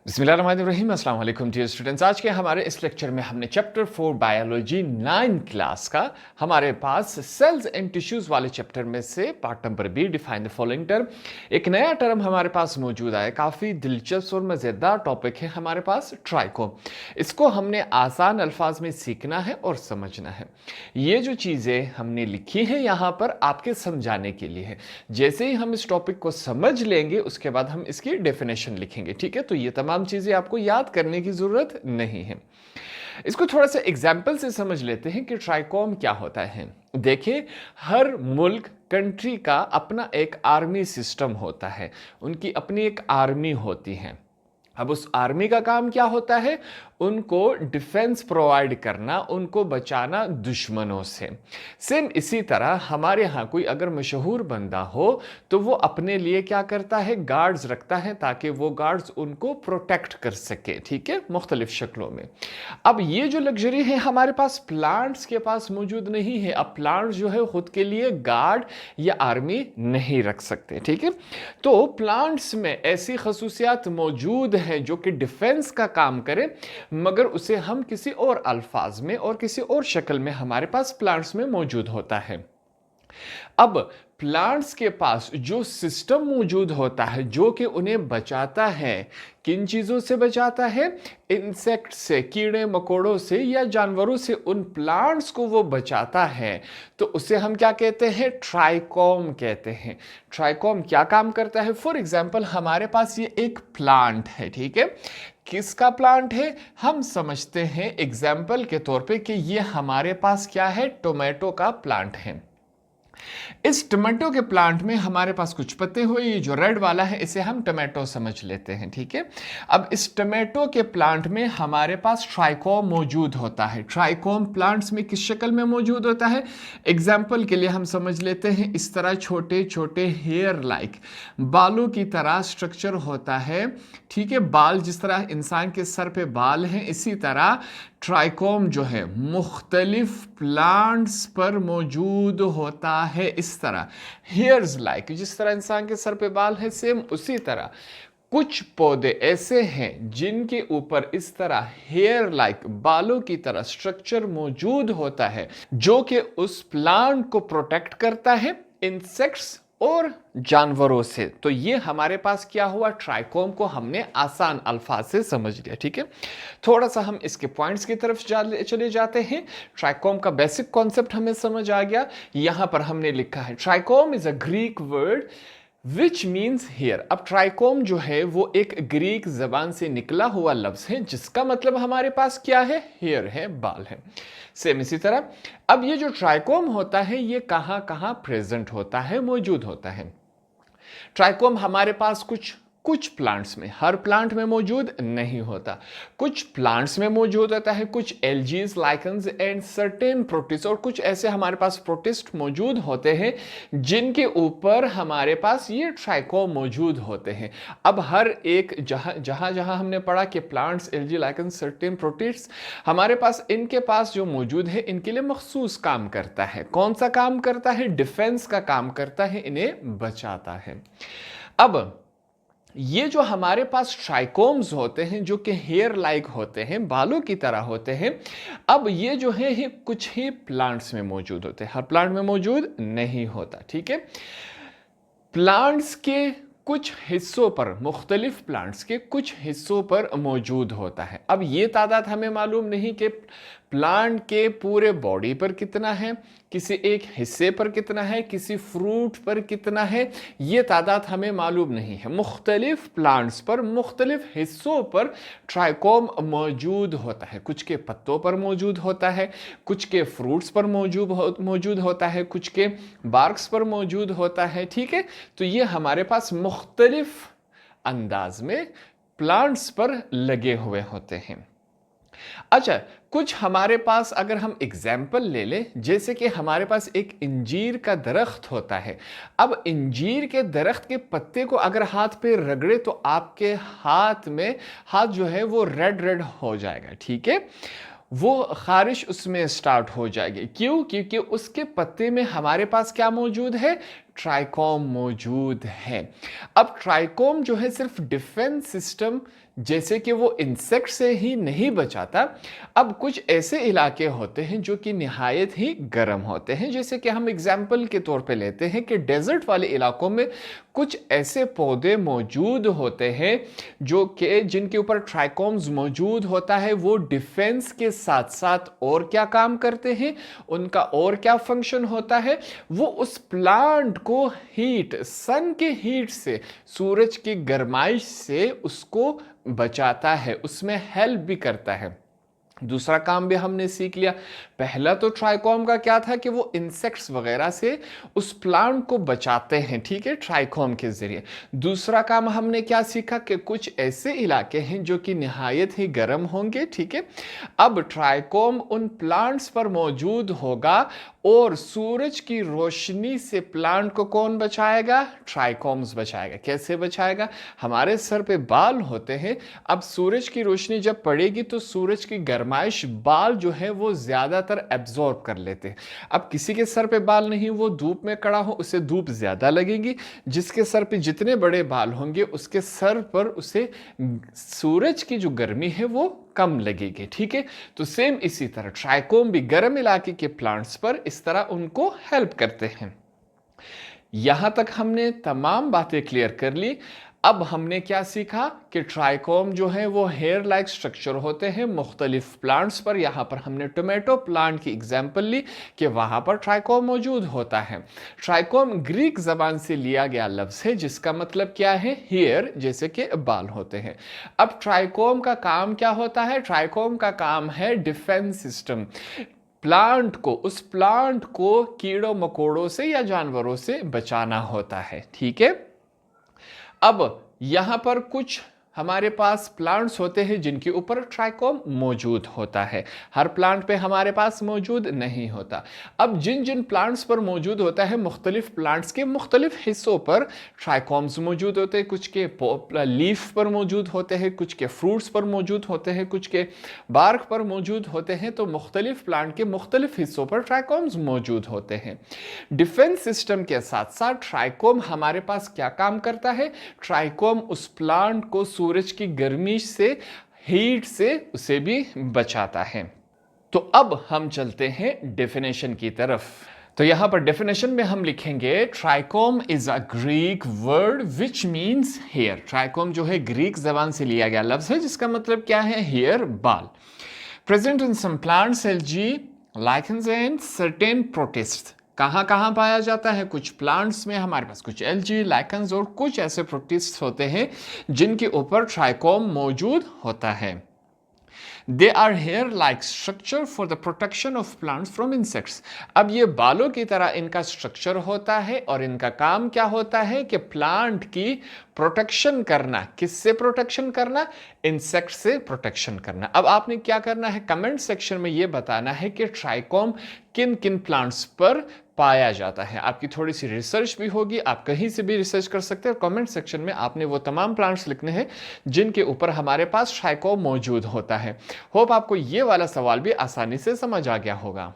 बिस्मिल्लाहिर्रहमानिर्रहीम। अस्सलाम वालेकुम डियर स्टूडेंट्स। आज के हमारे इस लेक्चर में हमने चैप्टर 4 बायोलॉजी 9 क्लास का हमारे पास सेल्स एंड टिश्यूज वाले चैप्टर में से part number B define the following term, एक नया टर्म हमारे पास मौजूद है। काफ़ी दिलचस्प और मज़ेदार टॉपिक है हमारे पास, ट्राइकोम। इसको हमने आसान अल्फाज में सीखना है और समझना है। ये जो चीज़ें हमने लिखी हैं यहाँ पर आपके समझाने के लिए है। जैसे ही हम इस टॉपिक को समझ लेंगे उसके बाद हम इसकी डेफिनेशन लिखेंगे, ठीक है। तो ये तमाम चीजें आपको याद करने की जरूरत नहीं है। इसको थोड़ा सा एग्जाम्पल से समझ लेते हैं कि ट्राइकोम क्या होता है। देखिए, हर मुल्क कंट्री का अपना एक आर्मी सिस्टम होता है, उनकी अपनी एक आर्मी होती है। अब उस आर्मी का काम क्या होता है? उनको डिफेंस प्रोवाइड करना, उनको बचाना दुश्मनों से। सेम इसी तरह हमारे यहाँ कोई अगर मशहूर बंदा हो तो वो अपने लिए क्या करता है? गार्ड्स रखता है ताकि वो गार्ड्स उनको प्रोटेक्ट कर सके, ठीक है, मुख्तलिफ शक्लों में। अब ये जो लग्जरी है हमारे पास प्लांट्स के पास मौजूद नहीं है। अब प्लांट्स जो है खुद के लिए गार्ड या आर्मी नहीं रख सकते, ठीक है। तो प्लांट्स में ऐसी खसूसियात मौजूद हैं जो कि डिफेंस का काम करे, मगर उसे हम किसी और अल्फाज में और किसी और शक्ल में हमारे पास प्लांट्स में मौजूद होता है। अब प्लांट्स के पास जो सिस्टम मौजूद होता है जो कि उन्हें बचाता है, किन चीजों से बचाता है? इंसेक्ट से, कीड़े मकोड़ों से या जानवरों से उन प्लांट्स को वो बचाता है। तो उसे हम क्या कहते हैं? ट्राइकोम कहते हैं। ट्राइकोम क्या काम करता है? फॉर एग्जाम्पल हमारे पास ये एक प्लांट है, ठीक है। किसका प्लांट है? हम समझते हैं एग्जाम्पल के तौर पे कि ये हमारे पास क्या है? टोमेटो का प्लांट है। इस टमाटो के प्लांट में हमारे पास कुछ पत्ते हुए, ये जो रेड वाला है इसे हम टमाटो समझ लेते हैं, ठीक है। अब इस टमाटो के प्लांट में हमारे पास ट्राइकोम मौजूद होता है। ट्राइकोम प्लांट्स में किस शक्ल में मौजूद होता है? एग्जाम्पल के लिए हम समझ लेते हैं, इस तरह छोटे छोटे हेयर लाइक बालों की तरह स्ट्रक्चर होता है, ठीक है। बाल जिस तरह इंसान के सर पे बाल हैं, इसी तरह ट्राइकोम जो है मुख्तलिफ प्लांट्स पर मौजूद होता है। इस तरह हेयर्स लाइक, जिस तरह इंसान के सर पे बाल है, सेम उसी तरह कुछ पौधे ऐसे हैं जिनके ऊपर इस तरह हेयर लाइक बालों की तरह स्ट्रक्चर मौजूद होता है जो कि उस प्लांट को प्रोटेक्ट करता है इंसेक्ट्स और जानवरों से। तो ये हमारे पास क्या हुआ? ट्राइकोम को हमने आसान अल्फाज से समझ लिया, ठीक है। थोड़ा सा हम इसके पॉइंट्स की तरफ चले जाते हैं। ट्राइकोम का बेसिक कॉन्सेप्ट हमें समझ आ गया। यहां पर हमने लिखा है trichome is a Greek word which means hair. अब ट्राइकोम जो है वो एक ग्रीक जबान से निकला हुआ लफ्ज है जिसका मतलब हमारे पास क्या है? हेयर है, बाल है। सेम इसी तरह अब ये जो ट्राइकोम होता है ये कहां कहां प्रेजेंट होता है, मौजूद होता है? ट्राइकोम हमारे पास कुछ प्लांट्स में, हर प्लांट में मौजूद नहीं होता। कुछ प्लांट्स में मौजूद होता है, कुछ algae, lichens and certain protist, और कुछ ऐसे हमारे पास प्रोटिस्ट मौजूद होते हैं जिनके ऊपर हमारे पास ये ट्राइकोम मौजूद होते हैं। अब हर एक जहां जहां हमने पढ़ा कि plants, algae, lichens, certain protist, हमारे पास इनके पास जो मौजूद है इनके लिए मखसूस काम करता है। कौन सा काम करता है? डिफेंस का काम करता है, इन्हें बचाता है। अब ये जो हमारे पास ट्राइकोम्स होते हैं जो कि हेयर लाइक होते हैं, बालों की तरह होते हैं, अब ये जो है कुछ ही प्लांट्स में मौजूद होते हैं, हर प्लांट में मौजूद नहीं होता, ठीक है। प्लांट्स के कुछ हिस्सों पर, मुख्तलिफ प्लांट्स के कुछ हिस्सों पर मौजूद होता है। अब ये तादाद हमें मालूम नहीं कि प्लांट के पूरे बॉडी पर कितना है, किसी एक हिस्से पर कितना है, किसी फ्रूट पर कितना है, ये तादाद हमें मालूम नहीं है। मुख्तलिफ प्लांट्स पर, मुख्तलिफ हिस्सों पर ट्राइकोम मौजूद होता है। कुछ के पत्तों पर मौजूद होता है, कुछ के फ्रूट्स पर मौजूद होता है, कुछ के बार्क्स पर मौजूद होता है, ठीक है। तो ये हमारे पास मुख्तलिफ अंदाज में प्लांट्स पर लगे हुए होते हैं। अच्छा, कुछ हमारे पास अगर हम एग्जाम्पल ले लें, जैसे कि हमारे पास एक इंजीर का दरख्त होता है। अब इंजीर के दरख्त के पत्ते को अगर हाथ पे रगड़े तो आपके हाथ जो है वो रेड रेड हो जाएगा, ठीक है। वो खारिश उसमें स्टार्ट हो जाएगी। क्यों? क्योंकि उसके पत्ते में हमारे पास क्या मौजूद है? ट्राइकोम मौजूद है। अब ट्राइकोम जो है सिर्फ डिफेंस सिस्टम जैसे कि वो इंसेक्ट से ही नहीं बचाता। अब कुछ ऐसे इलाके होते हैं जो कि निहायत ही गर्म होते हैं, जैसे कि हम एग्जाम्पल के तौर पे लेते हैं कि डेजर्ट वाले इलाकों में कुछ ऐसे पौधे मौजूद होते हैं जो कि जिनके ऊपर ट्राइकोम्स मौजूद होता है। वो डिफेंस के साथ साथ और क्या काम करते हैं, उनका और क्या फंक्शन होता है, वो उस प्लांट को हीट, सन के हीट से, सूरज की गर्माइश से उसको बचाता है, उसमें हेल्प भी करता है। दूसरा काम भी हमने सीख लिया। पहला तो ट्राइकोम का क्या था कि वो इंसेक्ट्स वगैरह से उस प्लांट को बचाते हैं, ठीक है, ट्राइकोम के जरिए। दूसरा काम हमने क्या सीखा कि कुछ ऐसे इलाके हैं जो कि निहायत ही गर्म होंगे, ठीक है। अब ट्राइकोम उन प्लांट्स पर मौजूद होगा और सूरज की रोशनी से प्लांट को कौन बचाएगा, ट्राइकोम्स बचाएगा। कैसे बचाएगा, हमारे सर पे बाल होते हैं, अब सूरज की रोशनी जब पड़ेगी तो सूरज की गर्माइश बाल जो है वो ज्यादातर एब्जॉर्ब कर लेते हैं। अब किसी के सर पे बाल नहीं, वो धूप में खड़ा हो, उसे धूप ज्यादा लगेगी। जिसके सर पे जितने बड़े बाल होंगे उसके सर पर उसे सूरज की जो गर्मी है वो कम लगेगी, ठीक है। तो सेम इसी तरह ट्राइकोम भी गर्म इलाके के प्लांट्स पर इस तरह उनको हेल्प करते हैं। यहां तक हमने तमाम बातें क्लियर कर ली। अब हमने क्या सीखा कि ट्राइकोम जो है वो हेयर लाइक स्ट्रक्चर होते हैं मुख्तलिफ प्लांट्स पर। यहाँ पर हमने टोमेटो प्लांट की एग्जाम्पल ली कि वहाँ पर ट्राइकोम मौजूद होता है। ट्राइकोम ग्रीक जबान से लिया गया लफ्ज़ है जिसका मतलब क्या है, हेयर, जैसे कि बाल होते हैं। अब ट्राइकोम का काम क्या होता है, ट्राइकोम का काम है डिफेंस सिस्टम। प्लांट को, उस प्लांट को कीड़ों मकोड़ों से या जानवरों से बचाना होता है, ठीक है। अब यहां पर कुछ हमारे पास प्लांट्स होते हैं जिनके ऊपर ट्राइकोम मौजूद होता है, हर प्लांट पे हमारे पास मौजूद नहीं होता। अब जिन जिन प्लांट्स पर मौजूद होता है, मुख्तलिफ प्लांट्स के मुख्तलिफ हिस्सों पर ट्राइकोम्स मौजूद होते हैं। कुछ के लीफ पर मौजूद होते हैं, कुछ के फ्रूट्स पर मौजूद होते हैं, कुछ के बार्क पर मौजूद होते हैं। तो मुख्तलिफ प्लांट के मुख्तलिफ हिस्सों पर ट्राइकोम्स मौजूद होते हैं। डिफेंस सिस्टम के साथ साथ ट्राइकोम हमारे पास क्या काम करता है, ट्राइकोम उस प्लांट को सूरज की गर्मी से, हीट से उसे भी बचाता है। तो अब हम चलते हैं डेफिनेशन की तरफ। तो यहां पर डेफिनेशन में हम लिखेंगे trichome is a Greek word which means hair. Trichome जो है ग्रीक जबान से लिया गया लफ्ज है जिसका मतलब क्या है, हेयर, बाल। Present in some plants, algae, lichens and certain protist. कहाँ कहाँ पाया जाता है, कुछ प्लांट्स में हमारे पास कुछ एल्गी, लाइकेंस और कुछ ऐसे प्रोटिस्ट होते हैं जिनके ऊपर ट्राइकोम मौजूद होता है। They are hair like structure for the protection of plants from insects. अब ये बालों की तरह इनका स्ट्रक्चर होता है और इनका काम क्या होता है कि प्लांट की प्रोटेक्शन करना। किससे प्रोटेक्शन करना, इंसेक्ट से प्रोटेक्शन करना। अब आपने क्या करना है, कमेंट सेक्शन में ये बताना है कि ट्राइकोम किन किन प्लांट्स पर पाया जाता है। आपकी थोड़ी सी रिसर्च भी होगी, आप कहीं से भी रिसर्च कर सकते हैं। कमेंट सेक्शन में आपने वो तमाम प्लांट्स लिखने हैं जिनके ऊपर हमारे पास ट्राइकोम मौजूद होता है। होप आपको ये वाला सवाल भी आसानी से समझ आ गया होगा।